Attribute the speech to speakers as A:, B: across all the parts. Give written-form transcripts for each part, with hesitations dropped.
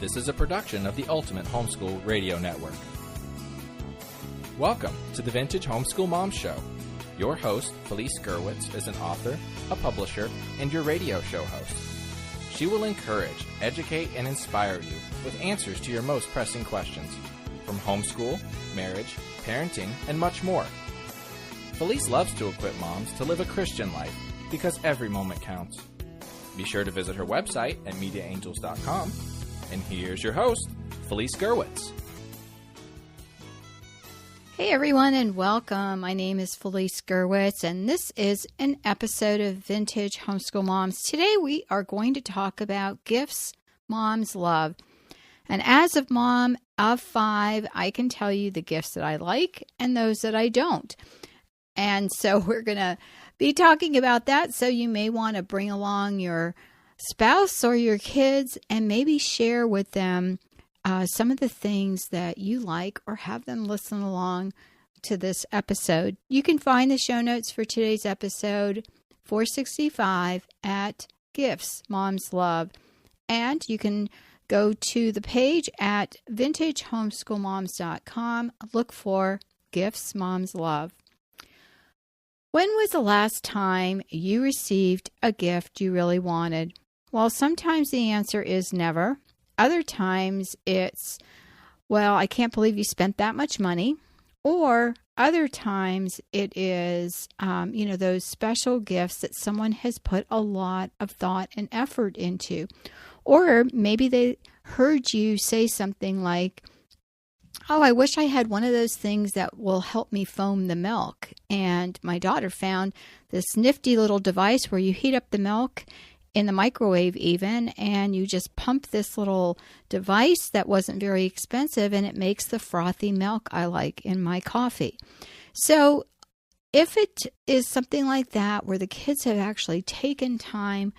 A: This is a production of the Ultimate Homeschool Radio Network. Welcome to the Vintage Homeschool Mom Show. Your host, Felice Gerwitz, is an author, a publisher, and your radio show host. She will encourage, educate, and inspire you with answers to your most pressing questions, from homeschool, marriage, parenting, and much more. Felice loves to equip moms to live a Christian life because every moment counts. Be sure to visit her website at mediaangels.com. And here's your host, Felice Gerwitz.
B: Hey everyone, and welcome. My name is Felice Gerwitz, and this is an episode of Vintage Homeschool Moms. Today we are going to talk about gifts moms love. And as a mom of 5, I can tell you the gifts that I like and those that I don't. And so we're going to be talking about that. So you may want to bring along your spouse or your kids and maybe share with them some of the things that you like, or have them listen along to this episode. You can find the show notes for today's episode 465 at Gifts Moms Love. And you can go to the page at vintagehomeschoolmoms.com. Look for Gifts Moms Love. When was the last time you received a gift you really wanted? Well, sometimes the answer is never. Other times it's, well, I can't believe you spent that much money. Or other times it is, those special gifts that someone has put a lot of thought and effort into. Or maybe they heard you say something like, oh, I wish I had one of those things that will help me foam the milk. And my daughter found this nifty little device where you heat up the milk in the microwave even, and you just pump this little device that wasn't very expensive, and it makes the frothy milk I like in my coffee. So if it is something like that where the kids have actually taken time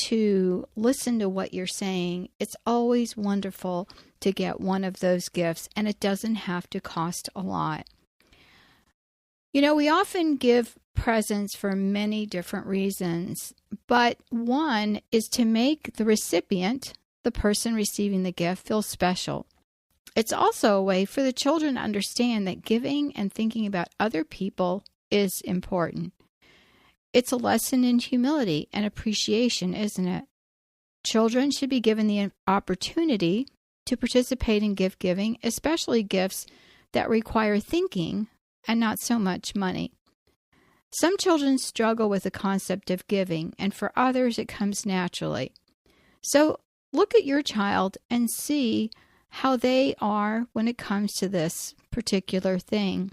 B: to listen to what you're saying, it's always wonderful to get one of those gifts, and it doesn't have to cost a lot. You know, we often give presents for many different reasons, but one is to make the recipient, the person receiving the gift, feel special. It's also a way for the children to understand that giving and thinking about other people is important. It's a lesson in humility and appreciation, isn't it? Children should be given the opportunity to participate in gift giving, especially gifts that require thinking and not so much money. Some children struggle with the concept of giving, and for others it comes naturally. So look at your child and see how they are when it comes to this particular thing.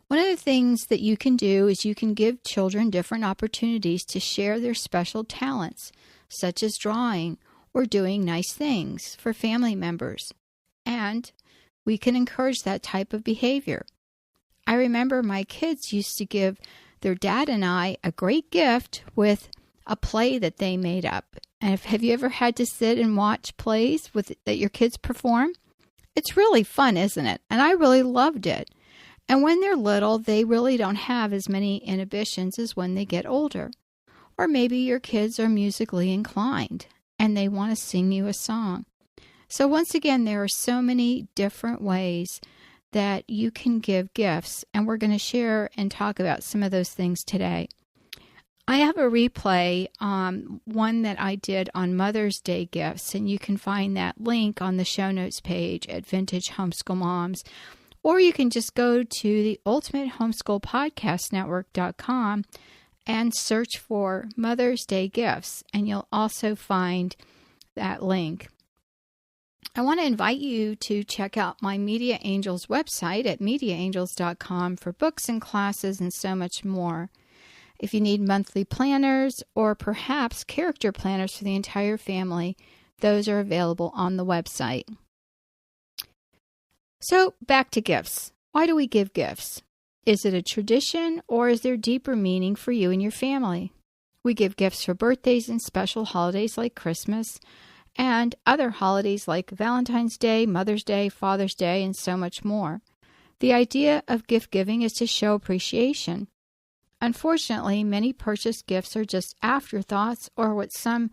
B: One of the things that you can do is you can give children different opportunities to share their special talents, such as drawing or doing nice things for family members. And we can encourage that type of behavior. I remember my kids used to give their dad and I a great gift with a play that they made up. And have you ever had to sit and watch plays that your kids perform? It's really fun, isn't it? And I really loved it. And when they're little, they really don't have as many inhibitions as when they get older. Or maybe your kids are musically inclined and they want to sing you a song. So once again, there are so many different ways that you can give gifts, and we're going to share and talk about some of those things today. I have a replay, one that I did on Mother's Day gifts, and you can find that link on the show notes page at Vintage Homeschool Moms, or you can just go to the Ultimate Homeschool Podcast Network.com and search for Mother's Day gifts, and you'll also find that link. I want to invite you to check out my Media Angels website at mediaangels.com for books and classes and so much more. If you need monthly planners or perhaps character planners for the entire family, those are available on the website. So back to gifts. Why do we give gifts? Is it a tradition, or is there deeper meaning for you and your family? We give gifts for birthdays and special holidays like Christmas, and other holidays like Valentine's Day, Mother's Day, Father's Day, and so much more. The idea of gift giving is to show appreciation. Unfortunately, many purchased gifts are just afterthoughts, or what some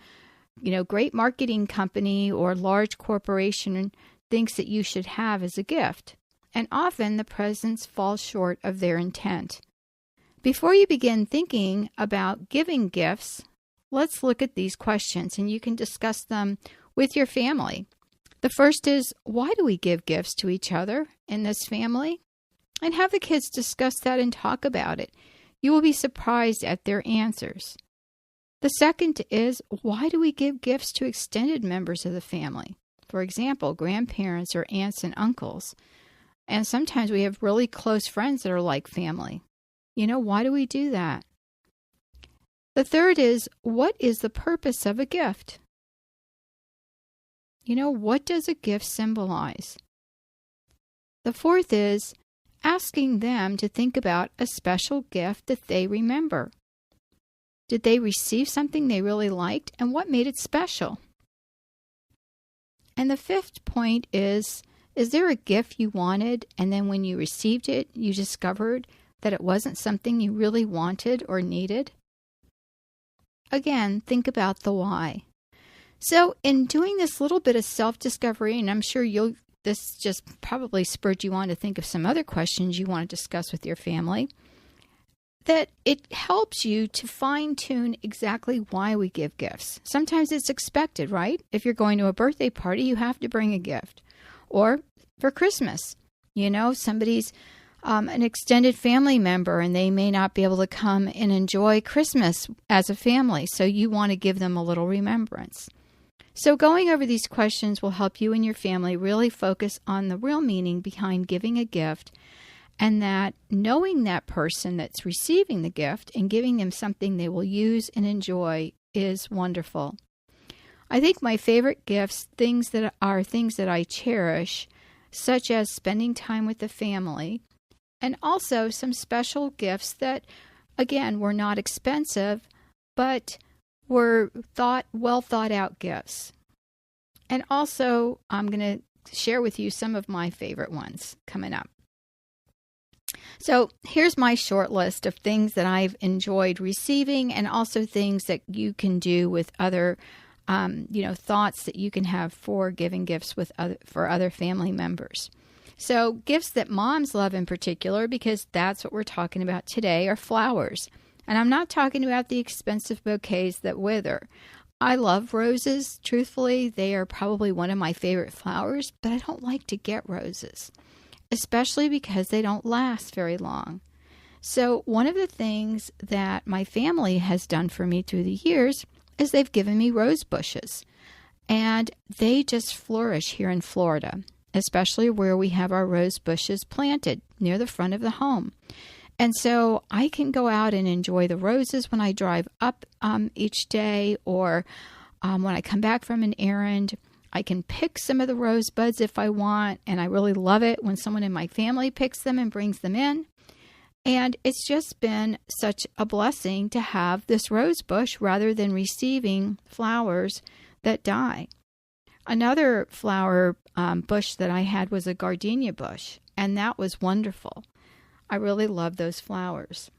B: great marketing company or large corporation thinks that you should have as a gift. And often the presents fall short of their intent. Before you begin thinking about giving gifts, let's look at these questions, and you can discuss them with your family. The first is, why do we give gifts to each other in this family? And have the kids discuss that and talk about it. You will be surprised at their answers. The second is, why do we give gifts to extended members of the family? For example, grandparents or aunts and uncles. And sometimes we have really close friends that are like family. Why do we do that? The third is, what is the purpose of a gift? What does a gift symbolize? The fourth is asking them to think about a special gift that they remember. Did they receive something they really liked, and what made it special? And the fifth point is there a gift you wanted, and then when you received it, you discovered that it wasn't something you really wanted or needed? Again, think about the why. So in doing this little bit of self-discovery, and I'm sure this just probably spurred you on to think of some other questions you want to discuss with your family, that it helps you to fine-tune exactly why we give gifts. Sometimes it's expected, right? If you're going to a birthday party, you have to bring a gift. Or for Christmas, somebody's an extended family member, and they may not be able to come and enjoy Christmas as a family, so you want to give them a little remembrance. So going over these questions will help you and your family really focus on the real meaning behind giving a gift, and that knowing that person that's receiving the gift and giving them something they will use and enjoy is wonderful. I think my favorite gifts, things that I cherish, such as spending time with the family, and also some special gifts that, again, were not expensive, but were well thought out gifts. And also, I'm going to share with you some of my favorite ones coming up. So here's my short list of things that I've enjoyed receiving, and also things that you can do with other, thoughts that you can have for giving gifts for other family members. So gifts that moms love in particular, because that's what we're talking about today, are flowers. And I'm not talking about the expensive bouquets that wither. I love roses. Truthfully, they are probably one of my favorite flowers, but I don't like to get roses, especially because they don't last very long. So one of the things that my family has done for me through the years is they've given me rose bushes, and they just flourish here in Florida, especially where we have our rose bushes planted near the front of the home. And so I can go out and enjoy the roses when I drive up each day, or when I come back from an errand. I can pick some of the rose buds if I want, and I really love it when someone in my family picks them and brings them in. And it's just been such a blessing to have this rose bush rather than receiving flowers that die. Another flower bush that I had was a gardenia bush, and that was wonderful. I really love those flowers.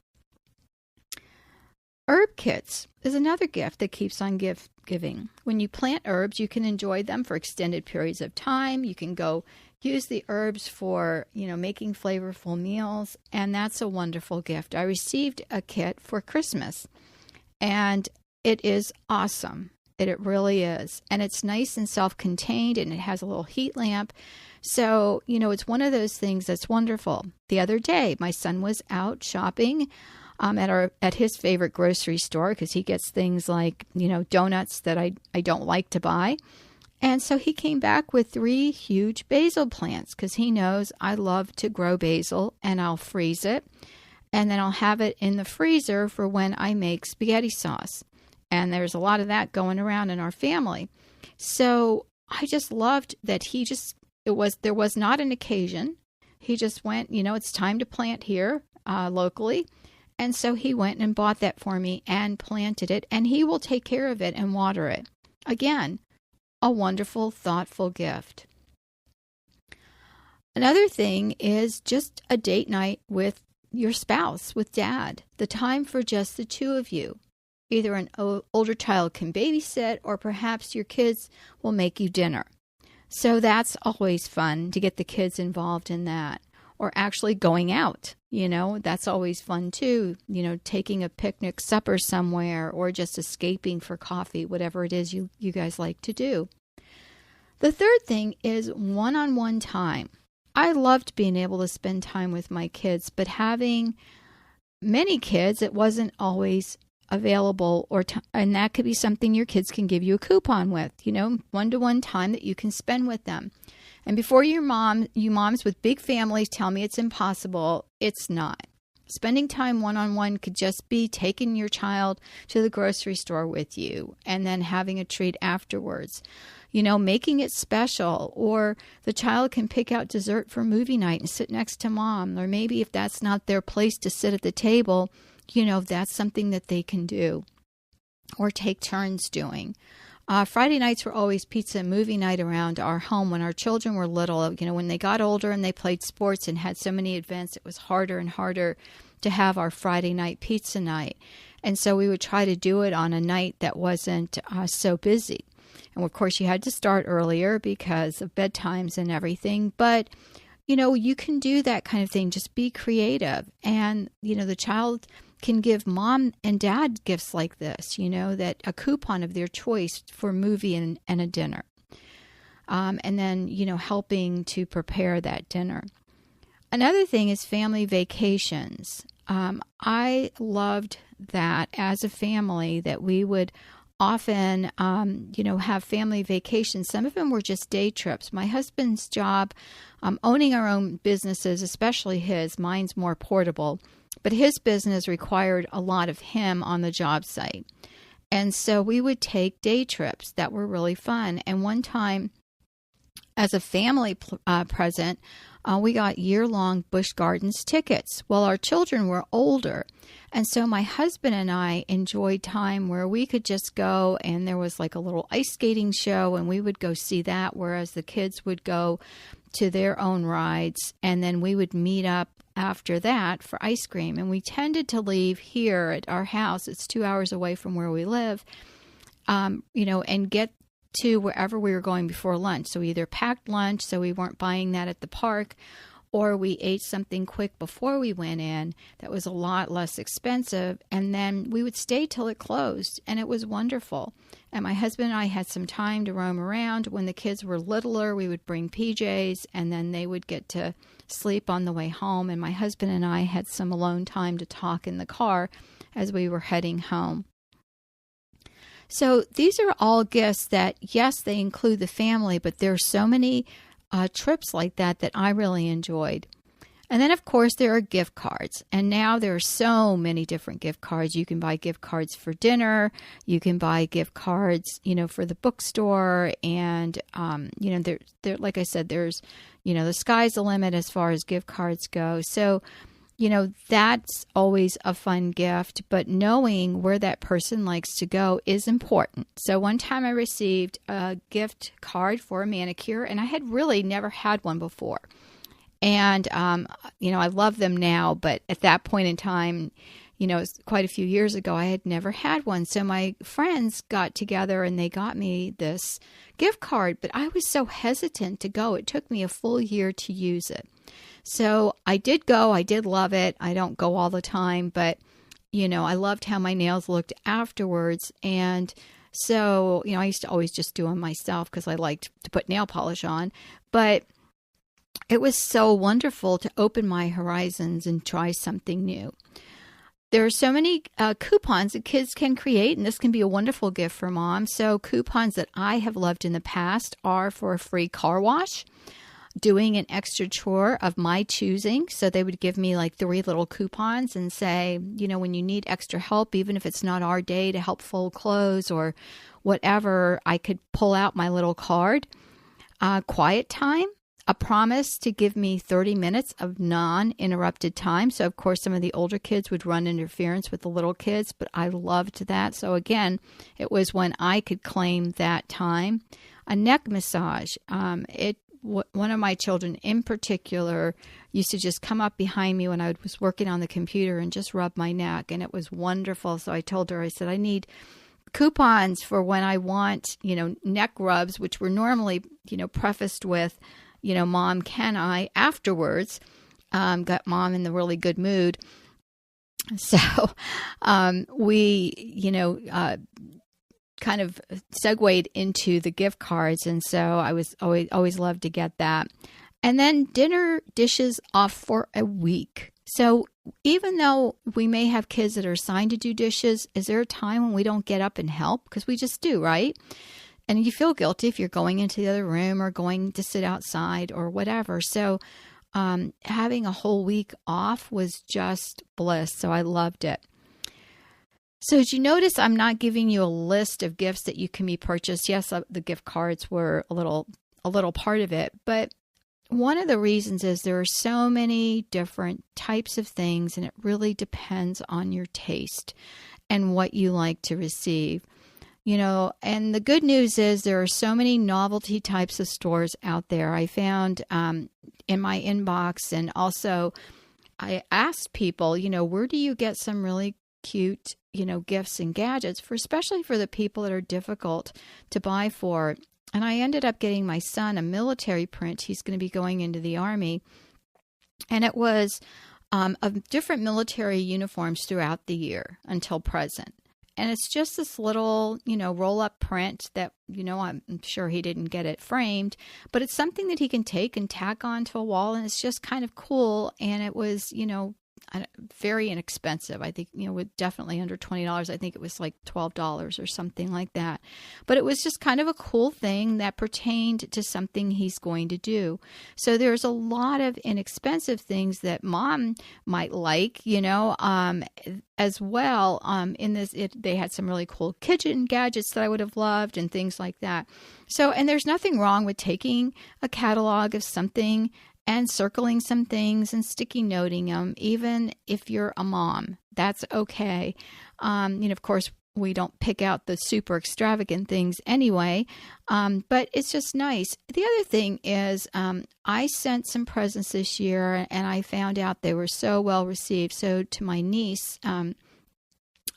B: Herb kits is another gift that keeps on giving. When you plant herbs, you can enjoy them for extended periods of time. You can go use the herbs for, making flavorful meals, and that's a wonderful gift. I received a kit for Christmas, and it is awesome. It really is. And it's nice and self-contained, and it has a little heat lamp. So, it's one of those things that's wonderful. The other day, my son was out shopping at his favorite grocery store, because he gets things like, donuts that I don't like to buy. And so he came back with 3 huge basil plants, because he knows I love to grow basil, and I'll freeze it. And then I'll have it in the freezer for when I make spaghetti sauce. And there's a lot of that going around in our family. So I just loved that there was not an occasion. He just went, it's time to plant here locally. And so he went and bought that for me and planted it, and he will take care of it and water it. Again, a wonderful, thoughtful gift. Another thing is just a date night with your spouse, with Dad, the time for just the two of you. Either an older child can babysit, or perhaps your kids will make you dinner. So that's always fun to get the kids involved in that. Or actually going out, that's always fun too. Taking a picnic supper somewhere, or just escaping for coffee, whatever it is you guys like to do. The third thing is one-on-one time. I loved being able to spend time with my kids, but having many kids, it wasn't always available, and that could be something your kids can give you a coupon with, one-to-one time that you can spend with them. And before you moms with big families tell me it's impossible, it's not. Spending time one-on-one could just be taking your child to the grocery store with you and then having a treat afterwards. Making it special, or the child can pick out dessert for movie night and sit next to mom. Or maybe if that's not their place to sit at the table, that's something that they can do or take turns doing. Friday nights were always pizza and movie night around our home when our children were little. When they got older and they played sports and had so many events, it was harder and harder to have our Friday night pizza night. And so we would try to do it on a night that wasn't so busy. And of course, you had to start earlier because of bedtimes and everything. But, you can do that kind of thing. Just be creative. And, the child can give mom and dad gifts like this, that a coupon of their choice for a movie and a dinner. And then, helping to prepare that dinner. Another thing is family vacations. I loved that as a family, that we would often, have family vacations. Some of them were just day trips. My husband's job, owning our own businesses, especially his, mine's more portable, but his business required a lot of him on the job site. And so we would take day trips that were really fun. And one time, as a family present, we got year-long Busch Gardens tickets. Well, our children were older. And so my husband and I enjoyed time where we could just go, and there was like a little ice skating show, and we would go see that, whereas the kids would go to their own rides, and then we would meet up after that for ice cream. And we tended to leave here at our house. It's 2 hours away from where we live, and get to wherever we were going before lunch. So we either packed lunch so we weren't buying that at the park, or we ate something quick before we went in that was a lot less expensive, and then we would stay till it closed, and it was wonderful. And my husband and I had some time to roam around. When the kids were littler, we would bring PJs, and then they would get to sleep on the way home, and my husband and I had some alone time to talk in the car as we were heading home. So these are all gifts that, yes, they include the family, but there are so many trips like that I really enjoyed. And then, of course, there are gift cards. And now there are so many different gift cards. You can buy gift cards for dinner. You can buy gift cards, for the bookstore. And, there, like I said, there's, the sky's the limit as far as gift cards go. So, that's always a fun gift, but knowing where that person likes to go is important. So one time I received a gift card for a manicure, and I had really never had one before. And, I love them now, but at that point in time, it's quite a few years ago, I had never had one. So my friends got together and they got me this gift card, but I was so hesitant to go. It took me a full year to use it. So I did go. I did love it. I don't go all the time, but, I loved how my nails looked afterwards. And so, I used to always just do them myself because I liked to put nail polish on. But it was so wonderful to open my horizons and try something new. There are so many coupons that kids can create, and this can be a wonderful gift for mom. So coupons that I have loved in the past are for a free car wash, doing an extra chore of my choosing. So they would give me like 3 little coupons and say, when you need extra help, even if it's not our day to help fold clothes or whatever, I could pull out my little card. Quiet time, a promise to give me 30 minutes of non-interrupted time. So of course, some of the older kids would run interference with the little kids, but I loved that. So again, it was when I could claim that time. A neck massage. one of my children in particular used to just come up behind me when I was working on the computer and just rub my neck, and it was wonderful. So I told her, I said, I need coupons for when I want, neck rubs, which were normally, prefaced with, Mom, can I? Afterwards, got Mom in the really good mood. So we, kind of segued into the gift cards. And so I was always loved to get that. And then dinner dishes off for a week. So even though we may have kids that are assigned to do dishes, is there a time when we don't get up and help? Because we just do, right? And you feel guilty if you're going into the other room or going to sit outside or whatever. So having a whole week off was just bliss. So I loved it. So as you notice, I'm not giving you a list of gifts that you can be purchased. Yes, the gift cards were a little part of it, but one of the reasons is there are so many different types of things, and it really depends on your taste and what you like to receive. And the good news is there are so many novelty types of stores out there. I found in my inbox, and also I asked people, where do you get some really cute, gifts and gadgets especially for the people that are difficult to buy for. And I ended up getting my son a military print. He's going to be going into the Army. And it was of different military uniforms throughout the year until present. And it's just this little, roll-up print that, I'm sure he didn't get it framed, but it's something that he can take and tack onto a wall, and it's just kind of cool. And it was, very inexpensive. I think, with definitely under $20. I think it was like $12 or something like that. But it was just kind of a cool thing that pertained to something he's going to do. So there's a lot of inexpensive things that Mom might like, as well. They had some really cool kitchen gadgets that I would have loved and things like that. So, and there's nothing wrong with taking a catalog of something and circling some things and sticky noting them, even if you're a mom. That's okay. Of course, we don't pick out the super extravagant things anyway, but it's just nice. The other thing is I sent some presents this year, and I found out they were so well received. So to my niece,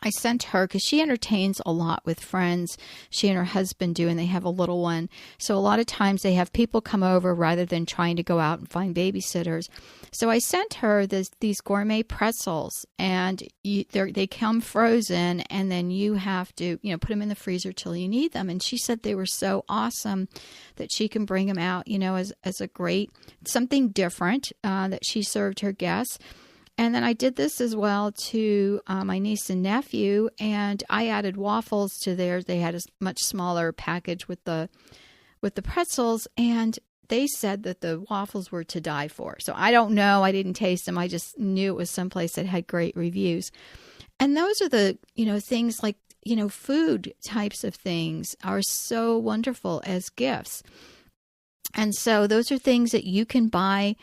B: I sent her, because she entertains a lot with friends. She and her husband do, and they have a little one. So a lot of times they have people come over rather than trying to go out and find babysitters. So I sent her these gourmet pretzels, and they come frozen, and then you have to, put them in the freezer till you need them. And she said they were so awesome that she can bring them out, as a great, something different that she served her guests. And then I did this as well to my niece and nephew, and I added waffles to theirs. They had a much smaller package with the pretzels, and they said that the waffles were to die for. So I don't know. I didn't taste them. I just knew it was someplace that had great reviews. And those are the, things like, food types of things are so wonderful as gifts. And so those are things that you can buy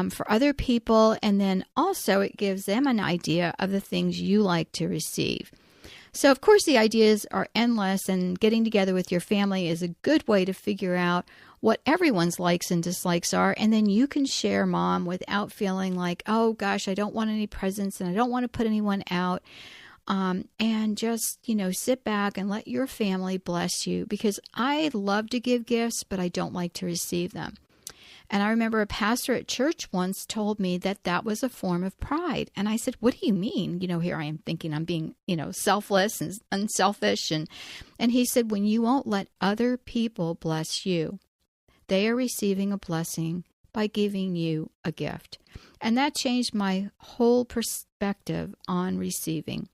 B: for other people, and then also it gives them an idea of the things you like to receive. So, of course, the ideas are endless, and getting together with your family is a good way to figure out what everyone's likes and dislikes are, and then you can share, Mom, without feeling like, oh, gosh, I don't want any presents, and I don't want to put anyone out, and just, sit back and let your family bless you, because I love to give gifts, but I don't like to receive them. And I remember a pastor at church once told me that was a form of pride. And I said, what do you mean? Here I am thinking I'm being, selfless and unselfish. And he said, when you won't let other people bless you, they are receiving a blessing by giving you a gift. And that changed my whole perspective on receiving.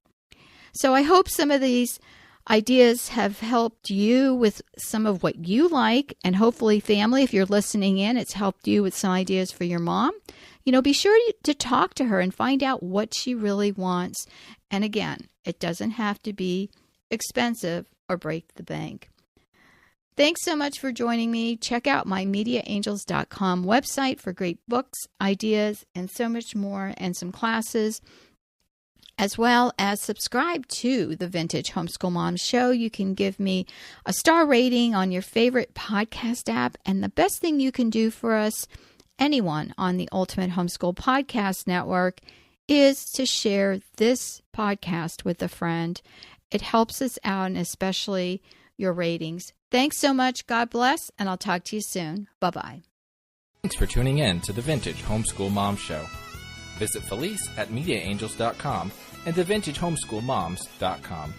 B: So I hope some of these ideas have helped you with some of what you like, and hopefully, family, if you're listening in, it's helped you with some ideas for your mom. Be sure to talk to her and find out what she really wants. And again, it doesn't have to be expensive or break the bank. Thanks so much for joining me. Check out my MediaAngels.com website for great books, ideas, and so much more, and some classes. as well as subscribe to the Vintage Homeschool Mom Show. You can give me a star rating on your favorite podcast app. And the best thing you can do for us, anyone on the Ultimate Homeschool Podcast Network, is to share this podcast with a friend. It helps us out, and especially your ratings. Thanks so much. God bless, and I'll talk to you soon. Bye-bye.
A: Thanks for tuning in to the Vintage Homeschool Mom Show. Visit Felice at MediaAngels.com and TheVintageHomeschoolMoms.com.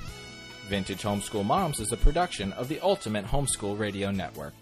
A: Vintage Homeschool Moms is a production of the Ultimate Homeschool Radio Network.